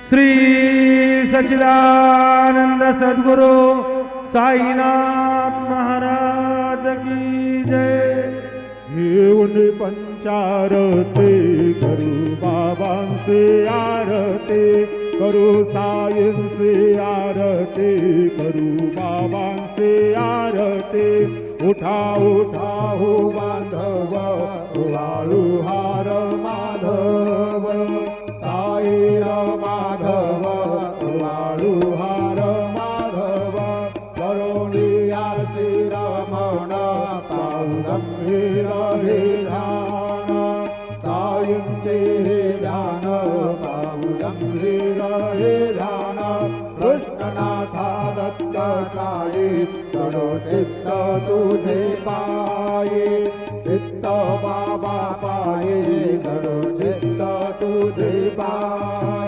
श्री सच्चिदानंद सद्गुरु साईनाथ महाराज की जय। येऊन पंचारती करू बाबांचे आरती करू साईंचे आरती करू बाबांचे आरती। उठा उठा हो बांधव वाळू हार माधव साईर माधव वाळू हार माधव करुणी आरती रमण पाहू गंभीर हे ध्यान साईंचे हे ध्यान पाहू गंभीर हे ध्यान। कृष्णनाथा दत्त साई करो चित्त तुझे पाये चित्त बाबा पाये करो चित्त तुझे पाये।